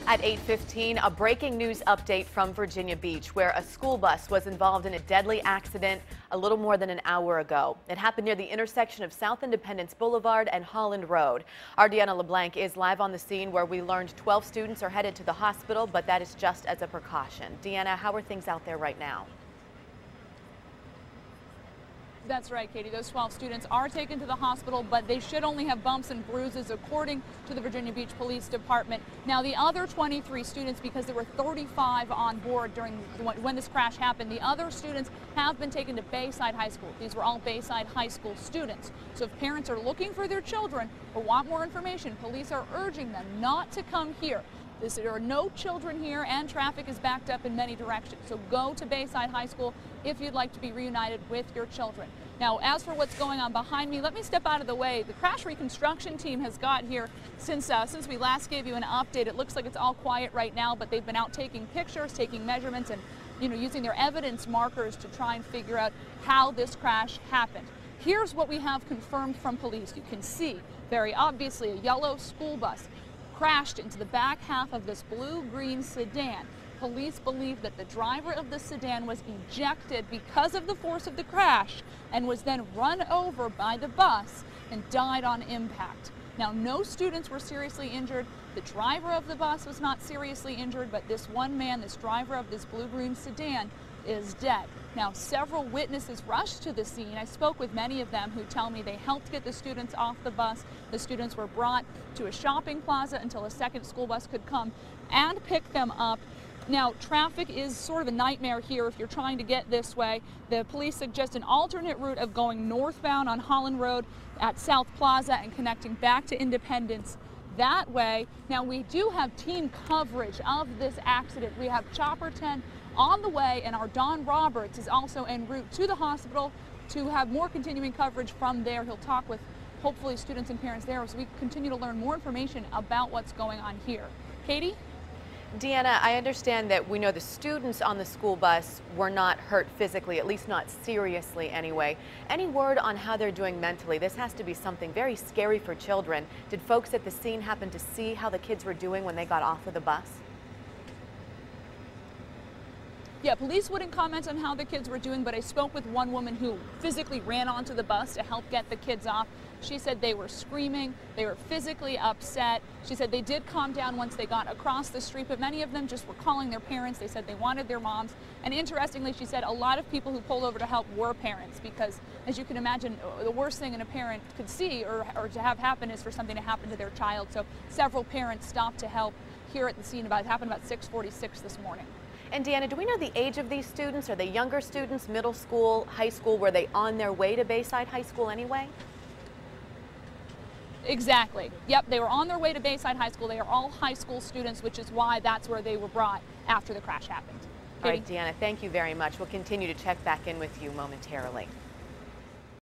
At 8:15, a breaking news update from Virginia Beach, where a school bus was involved in a deadly accident a little more than an hour ago. It happened near the intersection of South Independence Boulevard and Holland Road. Our Deanna LeBlanc is live on the scene, where we learned 12 students are headed to the hospital, but that is just as a precaution. Deanna, how are things out there right now? That's right, Katie. Those 12 students are taken to the hospital, but they should only have bumps and bruises, according to the Virginia Beach Police Department. Now, the other 23 students, because there were 35 on board when this crash happened, the other students have been taken to Bayside High School. These were all Bayside High School students. So if parents are looking for their children or want more information, police are urging them not to come here. There are no children here, and traffic is backed up in many directions. So go to Bayside High School if you'd like to be reunited with your children. Now, as for what's going on behind me, let me step out of the way. The crash reconstruction team has got here since we last gave you an update. It looks like it's all quiet right now, but they've been out taking pictures, taking measurements, and using their evidence markers to try and figure out how this crash happened. Here's what we have confirmed from police. You can see very obviously a yellow school bus crashed into the back half of this blue-green sedan. Police believe that the driver of the sedan was ejected because of the force of the crash and was then run over by the bus and died on impact. Now, no students were seriously injured. The driver of the bus was not seriously injured, but this one man, this driver of this blue-green sedan, is dead. Now, several witnesses rushed to the scene. I spoke with many of them who tell me they helped get the students off the bus. The students were brought to a shopping plaza until a second school bus could come and pick them up. Now, traffic is sort of a nightmare here if you're trying to get this way. The police suggest an alternate route of going northbound on Holland Road at South Plaza and connecting back to Independence that way. Now, we do have team coverage of this accident. We have Chopper 10 on the way, and our Don Roberts is also en route to the hospital to have more continuing coverage from there. He'll talk with hopefully students and parents there as we continue to learn more information about what's going on here. Katie? Deanna, I understand that we know the students on the school bus were not hurt physically, at least not seriously anyway. Any word on how they're doing mentally? This has to be something very scary for children. Did folks at the scene happen to see how the kids were doing when they got off of the bus? Yeah, police wouldn't comment on how the kids were doing, but I spoke with one woman who physically ran onto the bus to help get the kids off. She said they were screaming, they were physically upset. She said they did calm down once they got across the street, but many of them just were calling their parents. They said they wanted their moms. And interestingly, she said a lot of people who pulled over to help were parents, because as you can imagine, the worst thing a parent could see or to have happen is for something to happen to their child. So several parents stopped to help here at the scene. It happened about 6:46 this morning. And Deanna, do we know the age of these students? Are they younger students, middle school, high school? Were they on their way to Bayside High School anyway? Exactly. Yep, they were on their way to Bayside High School. They are all high school students, which is why that's where they were brought after the crash happened. All right, Deanna, thank you very much. We'll continue to check back in with you momentarily.